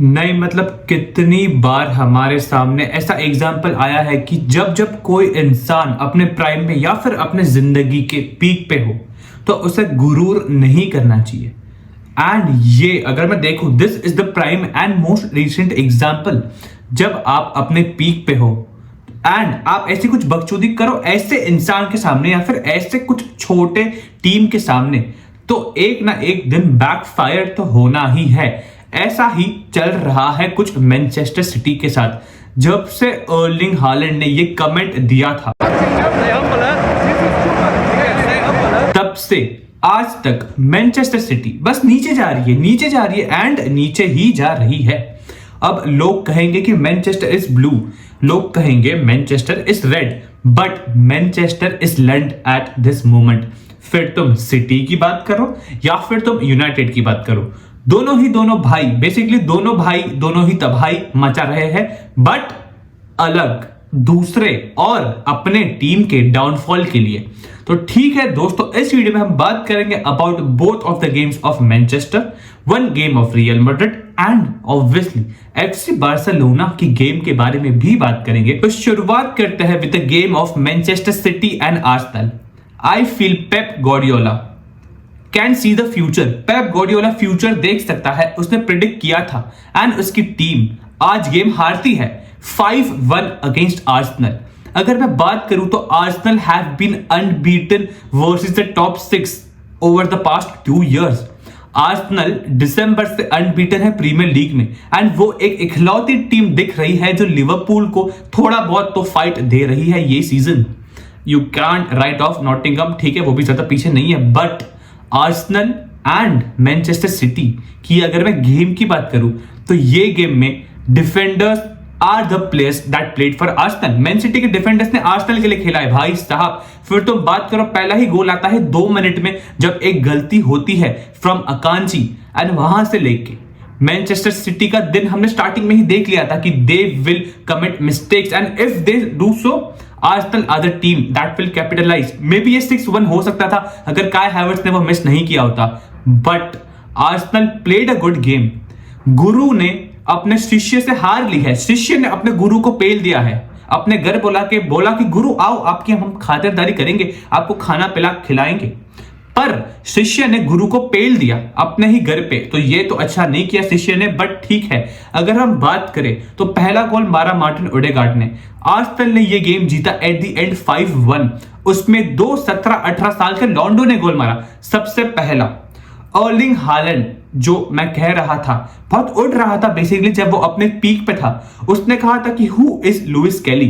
नहीं मतलब कितनी बार हमारे सामने ऐसा एग्जाम्पल आया है कि जब जब कोई इंसान अपने प्राइम में या फिर अपने जिंदगी के पीक पे हो तो उसे गुरूर नहीं करना चाहिए। एंड ये अगर मैं देखूं, this is the prime and most recent example. जब आप अपने पीक पे हो एंड आप ऐसी कुछ बकचोदी करो ऐसे इंसान के सामने या फिर ऐसे कुछ छोटे टीम के सामने, तो एक ना एक दिन बैकफायर तो होना ही है। ऐसा ही चल रहा है कुछ मैनचेस्टर सिटी के साथ। जब से अर्लिंग हालैंड ने ये कमेंट दिया था तब से आज तक मैनचेस्टर सिटी बस नीचे जा रही है एंड नीचे ही जा रही है। अब लोग कहेंगे कि मैनचेस्टर इज ब्लू, लोग कहेंगे Manchester is red, but Manchester is land at this moment. फिर तुम सिटी की बात करो या फिर तुम यूनाइटेड की बात करो, दोनों भाई बेसिकली दोनों ही तबाही मचा रहे हैं, बट अलग दूसरे और अपने टीम के डाउनफॉल के लिए। तो ठीक है दोस्तों, इस वीडियो में हम बात करेंगे about both of the games of Manchester, one game of real Madrid and obviously FC Barcelona की गेम के बारे में भी बात करेंगे। तो शुरुआत करते हैं with the game of Manchester city and Arsenal. I feel Pep Guardiola can see the future. Pep Guardiola future देख सकता है, उसने प्रिडिक्ट किया था एंड उसकी टीम आज गेम हारती है 5-1 अगेंस्ट आर्सेनल। अगर मैं बात करूं तो Arsenal have been unbeaten versus the top 6 over the past 2 years. Arsenal दिसंबर से अनबीटन है प्रीमियर लीग में एंड वो एक इकलौती टीम दिख रही है जो लिवरपूल को थोड़ा बहुत तो फाइट दे रही है ये season. You can write of Nottingham, ठीक है वो भी ज्यादा पीछे नहीं है, but Arsenal and Manchester city की अगर मैं गेम की बात करूं तो ये गेम में defenders are the players that played for Arsenal. Man City के डिफेंडर्स ने आर्सेनल के लिए खेला है भाई साहब। फिर तुम बात करो, पहला ही गोल आता है 2 मिनट में जब एक गलती होती है फ्रॉम अकांजी एंड वहां से लेके मैनचेस्टर सिटी का दिन हमने स्टार्टिंग में ही देख लिया था कि they will commit mistakes and if they do so Arsenal are the team that will capitalise. Maybe ये 6-1 हो सकता था अगर काय हैवर्ट्स ने वो मिस नहीं किया होता, but Arsenal played a good game. गुरु ने अपने शिष्य से हार ली है, शिष्य ने अपने गुरु को पेल दिया है, अपने घर बोला कि गुरु आओ आपकी हम खातिरदारी करेंगे, आपको खाना पिला खिलाएंगे, पर शिष्य ने गुरु को पेल दिया अपने ही घर पे। तो ये तो अच्छा नहीं किया शिष्य ने, बट ठीक है। अगर हम बात करें तो पहला गोल मारा मार्टिन ओडेगार्ड ने। आर्सेनल ने ये गेम जीता एट द एंड 5-1। उसमें 2 17-18 साल के लॉन्डो ने गोल मारा। सबसे पहला अर्लिंग हालैंड, जो मैं कह रहा था बहुत उड़ रहा था बेसिकली जब वो अपने पीक पे था, उसने कहा था कि हु इज लुइस केली।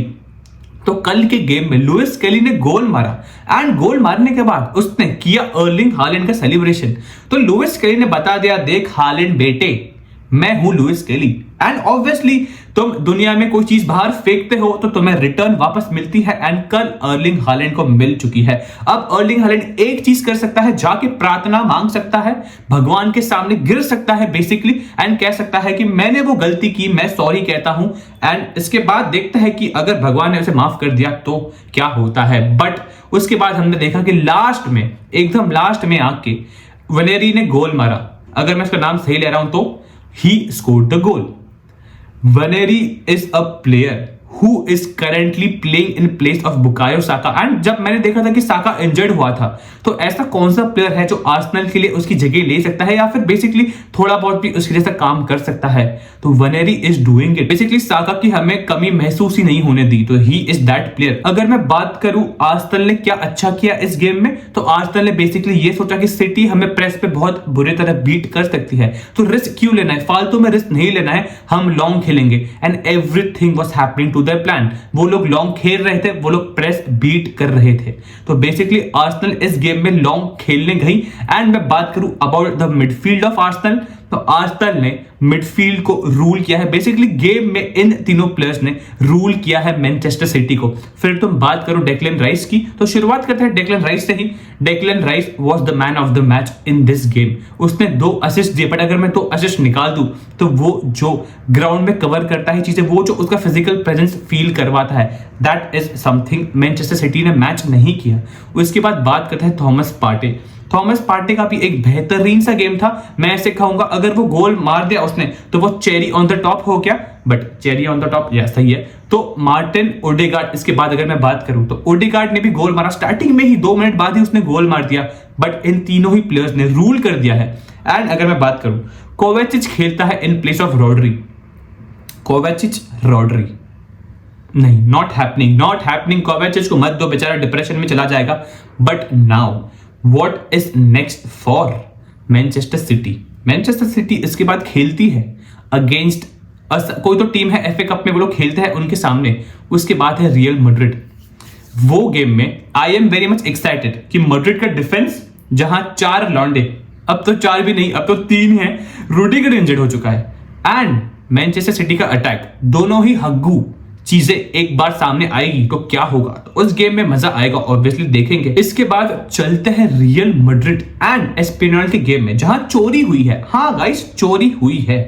तो कल के गेम में लुइस केली ने गोल मारा एंड गोल मारने के बाद उसने किया अर्लिंग हालैंड का सेलिब्रेशन। तो लुइस केली ने बता दिया, देख हालैंड बेटे मैं हूं लुइस केली। एंड ऑब्वियसली तुम दुनिया में कोई चीज बाहर फेंकते हो तो तुम्हें रिटर्न वापस मिलती है एंड कल अर्लिंग हालैंड को मिल चुकी है। अब अर्लिंग हालैंड एक चीज कर सकता है, जाके प्रार्थना मांग सकता है, भगवान के सामने गिर सकता है बेसिकली एंड कह सकता है कि मैंने वो गलती की, मैं सॉरी कहता हूं। एंड इसके बाद देखता है कि अगर भगवान ने उसे माफ कर दिया तो क्या होता है। बट उसके बाद हमने देखा कि लास्ट में एकदम लास्ट में आके वनेरी ने गोल मारा। अगर मैं उसका नाम सही ले रहा हूं तो he scored the goal. Vaneri is a player who is currently playing in place of Bukayo Saka and जब मैंने देखा था कि साका इंजर्ड हुआ था तो ऐसा कौन सा प्लेयर है जो आर्सेनल के लिए उसकी जगह ले सकता है या फिर बेसिकली थोड़ा बहुत भी उसके जैसा काम कर सकता है, तो वनेरी इज डूइंग इट। बेसिकली साका की हमें कमी महसूस ही नहीं होने दी, तो ही इज दैट प्लेयर। अगर मैं बात करूं आर्सेनल ने क्या अच्छा किया इस गेम में, तो आर्सेनल ने बेसिकली ये सोचा कि सिटी हमें प्रेस पे बहुत बुरी तरह बीट कर सकती है, तो रिस्क क्यों लेना है, फालतू में रिस्क नहीं लेना है, हम लॉन्ग खेलेंगे। And everything was happening to their plan. वो लोग लॉन्ग खेल रहे थे, वो लोग प्रेस बीट कर रहे थे। तो बेसिकली आर्सेनल इस गेम में लॉन्ग खेलने गई। एंड मैं बात करूं about the midfield of Arsenal, तो आर्सेनल ने मिडफील्ड को रूल किया है। बेसिकली गेम में इन तीनों प्लेयर्स ने रूल किया है मैनचेस्टर सिटी को। फिर तुम बात करो डेक्लन राइस की, तो शुरुआत करते हैं डेक्लन राइस से ही। Declan Rice was the man of the match in this game. उसने 2 असिस्ट दिए, बट अगर मैं 2 असिस्ट निकाल दूं तो वो जो ग्राउंड में कवर करता है चीजें, वो जो उसका फिजिकल प्रेजेंस फील करवाता है, that is something Manchester city ने मैच नहीं किया। उसके बाद बात करते हैं थॉमस पार्टे। थॉमस पार्टे का भी एक बेहतरीन सा गेम था। मैं ऐसे कहूंगा अगर वो गोल मार दिया उसने तो वो चेरी ऑन द टॉप हो गया, but cherry on the top या सही है। तो मार्टिन ओडेगार्ड, इसके बाद अगर मैं बात करूं तो ओडेगार्ड ने भी गोल मारा, स्टार्टिंग में ही 2 मिनट बाद ही उसने गोल मार दिया, बट इन तीनों ही प्लेयर्स ने रूल कर दिया है। एंड अगर मैं बात करूं, कोवेचिच खेलता है in place of Rodri. Kovacic Rodri नहीं, नॉट हैपनिंग। कोवेचिच को मत दो, बेचारा डिप्रेशन में चला जाएगा। But now what is next for Manchester City? Manchester City इसके बाद खेलती है अगेंस्ट कोई तो टीम है एफए कप में, वो लोग खेलते हैं उनके सामने। उसके बाद है रियल मैड्रिड। वो गेम में I am very much excited कि मैड्रिड का डिफेंस, जहां 4 लॉन्डे, अब तो 4 भी नहीं, अब तो 3 है, रूडिगर इंजर्ड हो चुका है, एंड मैनचेस्टर सिटी का अटैक, दोनों ही हग्गू चीजें एक बार सामने आएगी तो क्या होगा, तो उस गेम में मजा आएगा, ऑब्वियसली देखेंगे। इसके बाद चलते हैं रियल मैड्रिड एंड एस्पेनोल के गेम में, जहां चोरी हुई है। हाँ गाइस, चोरी हुई है।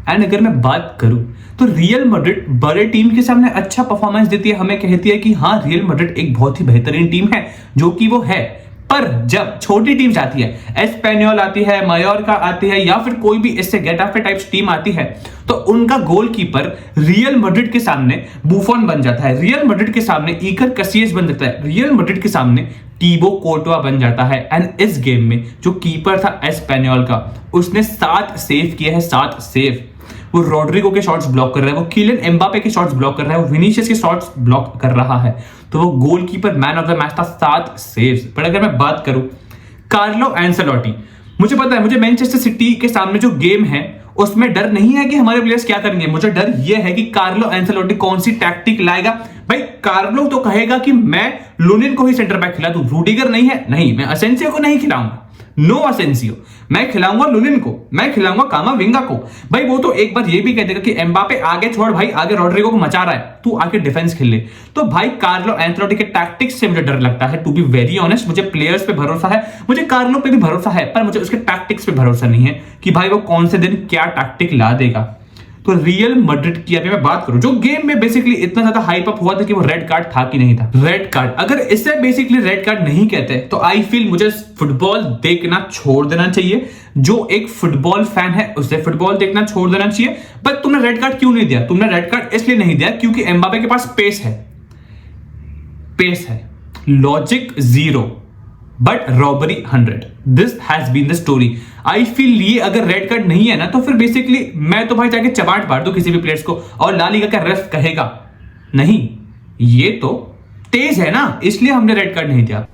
एंड अगर मैं बात करूं तो रियल मैड्रिड बड़े टीम के सामने अच्छा परफॉर्मेंस देती है, हमें कहती है कि हाँ रियल मैड्रिड एक बहुत ही बेहतरीन टीम है, जो कि वो है। पर जब छोटी टीम्स आती है, एस्पेनियोल आती है, मायोर्का आती है, या फिर कोई भी इससे गेटाफे टाइप्स टीम आती है, तो उनका गोलकीपर रियल मैड्रिड के सामने बुफॉन बन जाता है, रियल मैड्रिड के सामने इकर कैसियस बन जाता है, रियल मैड्रिड के सामने टीबो कोर्टोआ बन जाता है। एंड इस गेम में जो कीपर था एस्पेनियोल का, उसने 7 सेव किए हैं, 7 सेव। वो रोड्रिगो के शॉट्स ब्लॉक कर रहा है, वो किलियन एम्बापे के शॉट्स ब्लॉक कर रहा है, वो विनीशियस के शॉट्स ब्लॉक कर रहा है। तो वो goalkeeper man of the match था, 7 सेव्स। पर अगर मैं बात करूं कार्लो एंसेलोटी, मुझे पता है, मुझे मैनचेस्टर सिटी के सामने जो गेम है उसमें डर नहीं है कि हमारे प्लेयर्स क्या करेंगे, मुझे डर यह है कि कार्लो एंसेलोटी कौन सी टैक्टिक लाएगा। भाई कार्लो तो कहेगा कि मैं लुनिन को ही सेंटर बैक खिला दूं, रूडिगर नहीं है, नहीं मैं असेंसियो को नहीं खिलाऊंगा, नो असेंसियो, मैं खिलाऊंगा लुनिन को, मैं खिलाऊंगा कामाविंगा को। भाई वो तो एक बार ये भी कह देगा कि एम्बापे आगे छोड़ भाई, आगे रोड्रिगो को मचा रहा है, तू आके डिफेंस खेल ले। तो भाई कार्लो एंसेलोटी के टैक्टिक्स से मुझे डर लगता है, टू बी वेरी ऑनेस्ट। मुझे प्लेयर्स पे भरोसा है, मुझे कार्लो पे भी भरोसा है, पर मुझे उसके टैक्टिक्स पे भरोसा नहीं है कि भाई वो कौन से दिन क्या टैक्टिक ला देगा। तो रियल मैड्रिड की अभी मैं बात करूं, जो गेम में बेसिकली इतना ज्यादा हाइप अप हुआ था कि वो रेड कार्ड था कि नहीं था। रेड कार्ड, अगर इसे बेसिकली रेड कार्ड नहीं कहते तो आई फील मुझे फुटबॉल देखना छोड़ देना चाहिए। जो एक फुटबॉल फैन है उसे फुटबॉल देखना छोड़ देना चाहिए। बट तुमने रेड कार्ड क्यों नहीं दिया? तुमने रेड कार्ड इसलिए नहीं दिया क्योंकि एम्बापे के पास पेस है, logic 0 but robbery 100। This has been the story. I feel ये अगर रेड कार्ड नहीं है ना, तो फिर बेसिकली मैं तो भाई जाके चबाट मार दूं किसी भी प्लेयर्स को, और ला लीगा का रेफ कहेगा नहीं ये तो तेज है ना, इसलिए हमने रेड कार्ड नहीं दिया।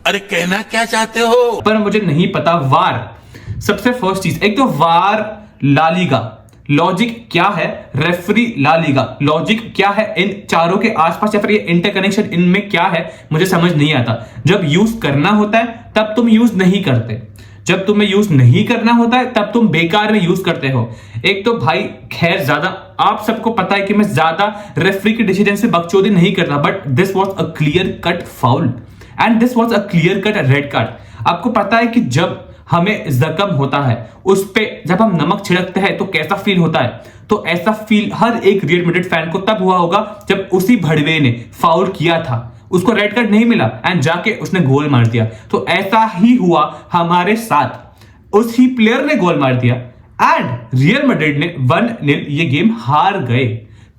अरे कहना क्या चाहते हो? पर मुझे नहीं पता। वार, सबसे फर्स्ट चीज, एक तो वार ला लीगा लॉजिक क्या है, रेफरी ला लीगा लॉजिक क्या है, इन चारों के आसपास या फिर ये इंटरकनेक्शन इनमें क्या है, मुझे समझ नहीं आता। जब यूज करना होता है तब तुम यूज नहीं करते, जब तुम्हें यूज नहीं करना होता है तब तुम बेकार में यूज करते हो। एक तो भाई खैर ज्यादा आप सबको पता है कि मैं ज्यादा रेफरी के डिसीजन से बकचोदी नहीं करता, but this was a clear cut foul and this was a clear cut red card. आपको पता है कि जब हमें जख्म होता है उस पे जब हम नमक छिड़कते हैं तो कैसा फील होता है, तो ऐसा फील हर एक रियल मैड्रिड फैन को तब हुआ होगा जब उसी भड़वे ने फाउल किया था, उसको रेड कार्ड नहीं मिला एंड जाके उसने गोल मार दिया। तो ऐसा ही हुआ हमारे साथ, उसी प्लेयर ने गोल मार दिया एंड रियल मैड्रिड ने 1-0 ये गेम हार गए।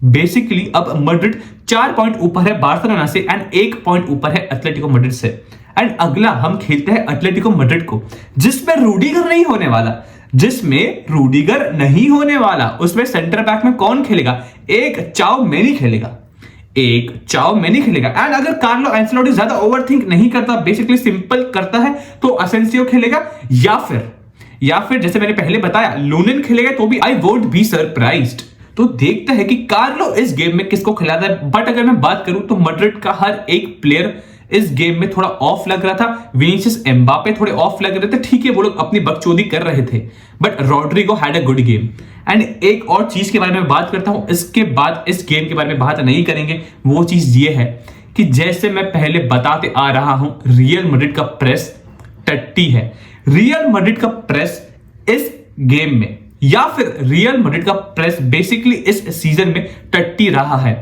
बेसिकली अब मैड्रिड 4 पॉइंट ऊपर है बार्सिलोना से एंड 1 पॉइंट ऊपर है एटलेटिको मैड्रिड से। एंड अगला हम खेलते हैं एटलेटिको मैड्रिड को, जिसमें रूडिगर नहीं होने वाला, उसमें सेंटर बैक में कौन खेलेगा? एक चाओमेनी खेलेगा। एंड अगर कार्लो एंसेलोटी ज्यादा ओवरथिंक नहीं करता, बेसिकली सिंपल करता है, तो असेंसियो खेलेगा या फिर जैसे मैंने पहले बताया लुनिन खेलेगा, तो भी आई वोंट बी सरप्राइज्ड। तो देखते हैं कि कार्लो इस गेम में किसको खिलाता है। बट अगर मैं बात करूं तो मैड्रिड का हर एक प्लेयर इस गेम में थोड़ा ऑफ लग रहा था। विनीसियस एम्बापे थोड़े ऑफ लग रहे थे, ठीक है वो लोग अपनी बकचोदी कर रहे थे, but Rodrigo had a good game. And एक और चीज के बारे में बात करता हूं, इसके बाद इस गेम के बारे में बात नहीं करेंगे, वो चीज ये है कि जैसे मैं पहले बताते आ रहा हूं, रियल मैड्रिड का प्रेस टट्टी है। रियल मैड्रिड का प्रेस इस गेम में या फिर रियल मैड्रिड का प्रेस बेसिकली इस सीजन में टट्टी रहा है।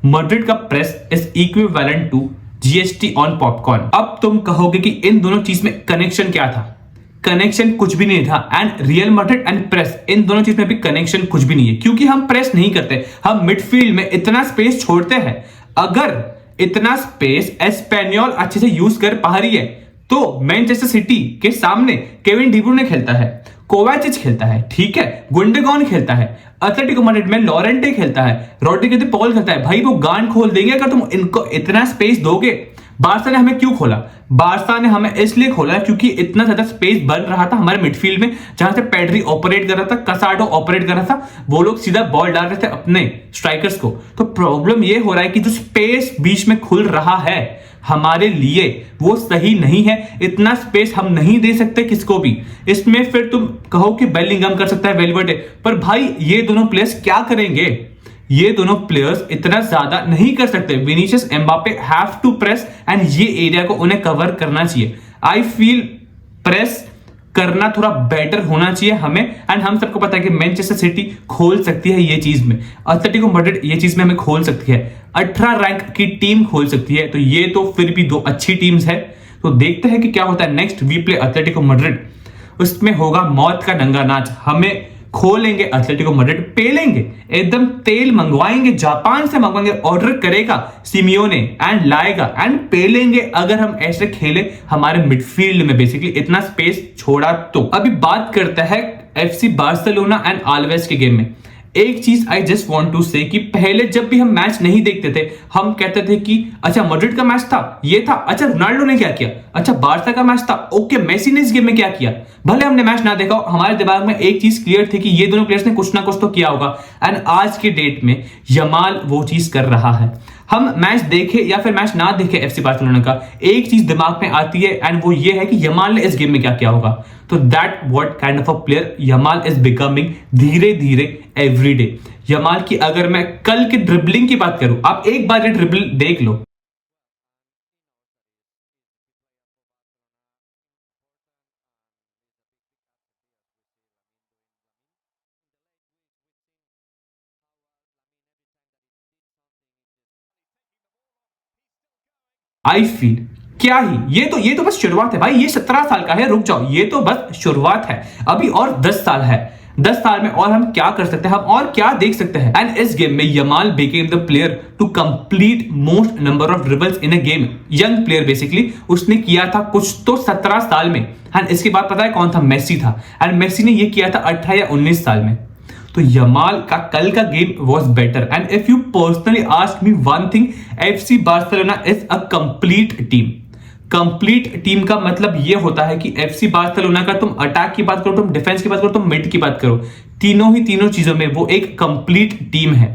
मैड्रिड का press is equivalent to GST on popcorn. अब तुम कहोगे कि इन दोनों चीज में कनेक्शन क्या था? कनेक्शन कुछ भी नहीं था। And Real Madrid and press, इन दोनों चीज में भी कनेक्शन कुछ भी नहीं है, क्योंकि हम प्रेस नहीं करते, हम मिडफील्ड में इतना स्पेस छोड़ते हैं। अगर इतना स्पेस एस्पेनियोल अच्छे से यूज कर पा रही है तो मैनचेस्टर सिटी के सामने केविन डी ब्रुयने खेलता है, कोवाचिच खेलता है, ठीक है, गुंडोगान खेलता है, एटलेटिको मैड्रिड में लॉरेंटे खेलता है, रोड्रिगो दे पॉल खेलता है। भाई वो गांड खोल देंगे अगर तुम इनको इतना स्पेस दोगे। बारसा ने हमें क्यों खोला? बारसा ने हमें इसलिए खोला क्योंकि इतना ज्यादा स्पेस बन रहा था हमारे मिडफील्ड में, जहां से पेड्री ऑपरेट कर रहा था, कसाडो ऑपरेट कर रहा था, वो लोग सीधा बॉल डाल रहे थे अपने स्ट्राइकर्स को। तो प्रॉब्लम ये हो रहा है कि जो स्पेस बीच में खुल रहा है हमारे लिए वो सही नहीं है। इतना स्पेस हम नहीं दे सकते किसको भी। इसमें फिर तुम कहो कि बेलिंगम कर सकता है, वेलवर्डे, पर भाई ये दोनों प्लेयर्स क्या करेंगे? ये दोनों प्लेयर्स इतना ज्यादा नहीं कर सकते। Vinicius, Mbappe have to press and ये एरिया को उन्हें कवर करना चाहिए। आई फील प्रेस करना थोड़ा बेटर होना चाहिए हमें। एंड हम सबको पता है कि मैनचेस्टर सिटी खोल सकती है ये चीज में, एटलेटिको मैड्रिड ये चीज में हमें खोल सकती है, 18 रैंक की टीम खोल सकती है। तो ये तो फिर भी दो अच्छी टीम्स है। तो देखते हैं कि क्या होता है। Next we play Atletico Madrid, उसमें होगा मौत का नंगा नाच। हमें खोलेंगे एटलेटिको मैड्रिड, पेलेंगे, एकदम तेल मंगवाएंगे, जापान से मंगवाएंगे, ऑर्डर करेगा सिमियोने एंड लाएगा एंड पेलेंगे अगर हम ऐसे खेले हमारे मिडफील्ड में बेसिकली इतना स्पेस छोड़ा तो। अभी बात करते हैं एफसी बार्सिलोना एंड आल्वेस के गेम में। एक चीज आई जस्ट वांट टू से कि पहले जब भी हम मैच नहीं देखते थे हम कहते थे कि अच्छा मैड्रिड का मैच था, ये था, अच्छा रोनाल्डो ने क्या किया, अच्छा बार्सा का मैच था, ओके मेसी ने इस गेम में क्या किया। भले हमने मैच ना देखा, हमारे दिमाग में एक चीज क्लियर थी कि ये दोनों प्लेयर्स ने कुछ ना कुछ तो किया होगा। एंड आज के डेट में यमाल वो चीज कर रहा है। हम मैच देखे या फिर मैच ना देखे एफसी बार्सिलोना का, एक चीज दिमाग में आती है एंड वो ये है कि यमाल ने इस गेम में क्या किया होगा। तो that what kind of a player Yamal is becoming धीरे धीरे एवरी डे। यमाल की अगर मैं कल के ड्रिबलिंग की बात करूं, आप एक बार ये ड्रिबल देख लो। आई फील क्या ही, ये तो बस शुरुआत है भाई। ये 17 साल का है, रुक जाओ, ये तो बस शुरुआत है। अभी और 10 साल है। 10 साल में और हम क्या कर सकते हैं, हम और क्या देख सकते हैं। एंड इस गेम में Yamal became the player to complete most number of dribbles in a game. Young player basically, उसने किया था कुछ तो 17 साल में। एंड इसके बाद पता है कौन था? मेसी था। एंड मेसी ने ये किया था 18 या 19 साल में। तो यमाल का कल का game was better. And if you personally ask me one thing, FC Barcelona is a complete team. Complete team का मतलब ये होता है कि एफसी बार्सिलोना का तुम अटैक की बात करो, तुम डिफेंस की बात करो, तुम मिड की बात करो, तीनों चीजों में वो एक कंप्लीट टीम है।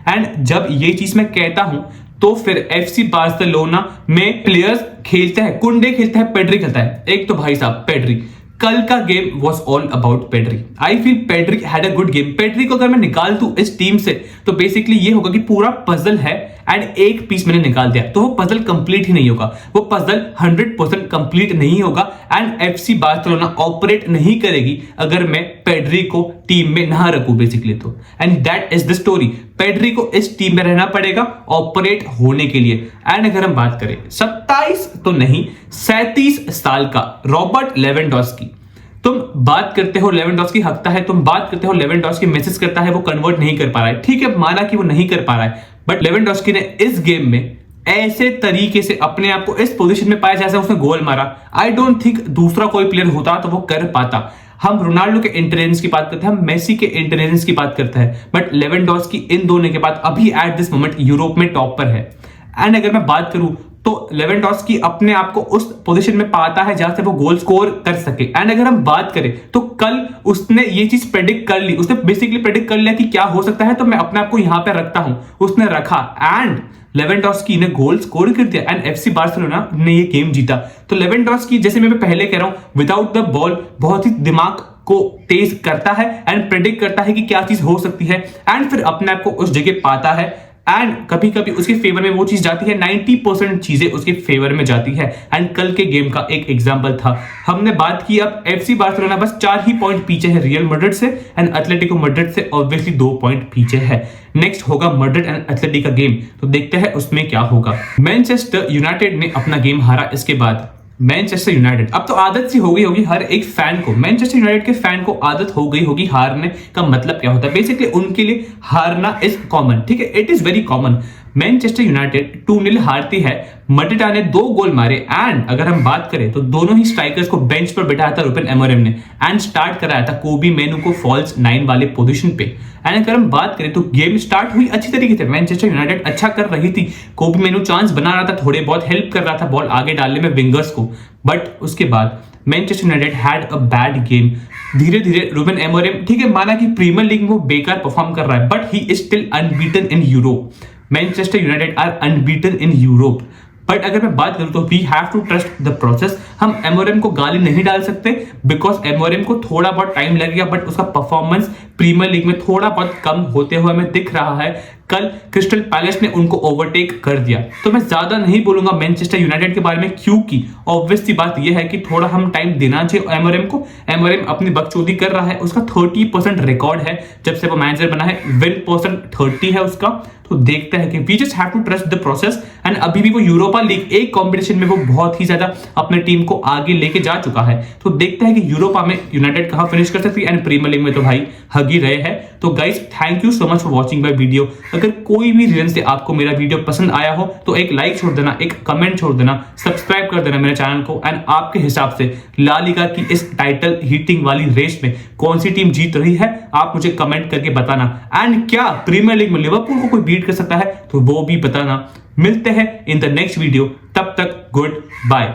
एंड जब ये चीज मैं कहता हूं तो फिर एफसी बार्सिलोना में प्लेयर्स खेलते हैं, कुंडे खेलता है, पेड्री खेलता है। एक तो भाई साहब पेड्री, कल का game was all about Pedri. I feel Pedri had a good game. Pedri को अगर मैं निकाल दूं इस टीम से तो बेसिकली ये होगा कि पूरा पजल है एंड एक पीस मैंने निकाल दिया तो वो पजल कंप्लीट ही नहीं होगा, वो पजल 100% कंप्लीट नहीं होगा। एंड एफसी बार्सिलोना ऑपरेट नहीं करेगी अगर मैं पेड्री को टीम में ना रखूं बेसिकली तो। And that is the story. Pedri को इस टीम में रहना पड़ेगा ऑपरेट होने के लिए। एंड अगर हम बात करें 27 तो नहीं 37 साल का रॉबर्ट लेवेंडोस्की, तुम बात करते हो लेवेंडोस्की हकता है, तुम बात करते हो लेवेंडोस्की मैसेज करता है, वो कन्वर्ट नहीं कर पा रहा है, ठीक है, माना कि वो नहीं कर पा रहा है, बट लेवेंडोस्की ने इस गेम में ऐसे तरीके से अपने आप को इस पोजीशन में पाया जैसे उसने गोल मारा। आई डोंट थिंक दूसरा कोई प्लेयर होता तो वो कर पाता। हम रोनाल्डो के इंटेलिजेंस की बात करते हैं, हम मेसी के इंटेलिजेंस की बात करते हैं, बट लेवेंडोस्की इन दोनों के बाद अभी एट दिस मोमेंट यूरोप में टॉप पर है। एंड अगर मैं बात करूं तो लेवेंडोस्की अपने आप को उस पोजीशन में पाता है जहां से वो गोल स्कोर कर सके। एंड अगर हम बात करें तो कल उसने ये चीज प्रेडिक्ट कर ली, उसने बेसिकली प्रेडिक्ट कर लिया कि क्या हो सकता है, तो मैं अपने आप को यहां पे रखता हूं, उसने रखा एंड लेवेंडोस्की ने गोल स्कोर कर दिया एंड एफसी बार्सिलोना ने ये गेम जीता। तो लेवेंडोस्की, जैसे मैं पहले कह रहा हूं, विदाउट द बॉल बहुत ही दिमाग को तेज करता है एंड प्रेडिक्ट करता है कि क्या चीज हो सकती है एंड फिर अपने आप को उस जगह पाता है एंड कभी कभी उसके फेवर में वो चीज जाती है, 90% चीजें उसके फेवर में जाती है। एंड कल के गेम का एक एग्जांपल था, हमने बात की अब एफसी बार्सिलोना बस 4 ही पॉइंट पीछे है रियल मैड्रिड से, एंड एटलेटिको मैड्रिड से ऑब्वियसली 2 पॉइंट पीछे है। नेक्स्ट होगा मैड्रिड एंड एटलेटिको का गेम, तो देखते हैं उसमें क्या होगा। मैनचेस्टर यूनाइटेड ने अपना गेम हारा, इसके बाद मैनचेस्टर यूनाइटेड, अब तो आदत सी हो गई होगी हर एक फैन को, मैनचेस्टर यूनाइटेड के फैन को आदत हो गई होगी हारने का मतलब क्या होता है। बेसिकली उनके लिए हारना इज कॉमन, ठीक है, it is very common. Manchester United 2-0 हारती है, मैड्रिड ने 2 गोल मारे, एंड अगर हम बात करें तो दोनों ही स्ट्राइकर्स को बेंच पर बिठाया था रूबेन अमोरिम ने, एंड स्टार्ट कराया था कोबी मेनू को फॉल्स 9 वाले पोजीशन पे। एंड अगर हम बात करें तो गेम स्टार्ट हुई अच्छी तरीके से, मैनचेस्टर यूनाइटेड अच्छा कर रही थी, कोबी मेनू चांस बना रहा था, थोड़े बहुत हेल्प कर रहा था बॉल आगे डालने में विंगर्स को, बट उसके बाद Manchester United had a bad game. धीरे धीरे रूबेन अमोरिम, ठीक है, माना कि प्रीमियर लीग में वो बेकार परफॉर्म कर रहा है, but he is still unbeaten in Europe. Manchester United are unbeaten in Europe, but अगर मैं बात करूं तो we have to trust the process. हम अमोरिम को गाली नहीं डाल सकते बिकॉज अमोरिम को थोड़ा बहुत टाइम लगेगा, बट उसका परफॉर्मेंस प्रीमियर लीग में थोड़ा बहुत कम होते हुए हमें दिख रहा है। कल क्रिस्टल पैलेस ने उनको ओवरटेक कर दिया, तो मैं ज्यादा नहीं बोलूंगा मैनचेस्टर यूनाइटेड के बारे में, क्योंकि ऑब्वियस सी बात यह है कि थोड़ा हम टाइम देना चाहिए अमोरिम को। अमोरिम अपनी बकचोदी कर रहा है, उसका 30% रिकॉर्ड है जब से वो मैनेजर बना है, विन परसेंट 30 है उसका। तो देखते हैं कि we just have to trust the process. And अभी भी वो यूरोपा लीग एक कॉम्पिटिशन में वो बहुत ही ज्यादा अपने टीम को आगे लेके जा चुका है, तो देखते हैं कि यूरोपा में यूनाइटेड कहां फिनिश कर सकती है, एंड प्रीमियर लीग में तो भाई हग ही रहे हैं। तो guys thank you so much for watching my video. अगर कोई भी रीजन से आपको मेरा वीडियो पसंद आया हो तो एक लाइक छोड़ देना, एक कमेंट छोड़ देना, सब्सक्राइब कर देना मेरे चैनल को। एंड आपके हिसाब से ला लीगा की इस टाइटल हीटिंग वाली रेस में कौन सी टीम जीत रही है, आप मुझे कमेंट करके बताना। एंड क्या प्रीमियर लीग में लिवरपूल को कोई बीट कर सकता है, तो वो भी बताना। मिलते हैं इन द नेक्स्ट वीडियो, तब तक गुड बाय।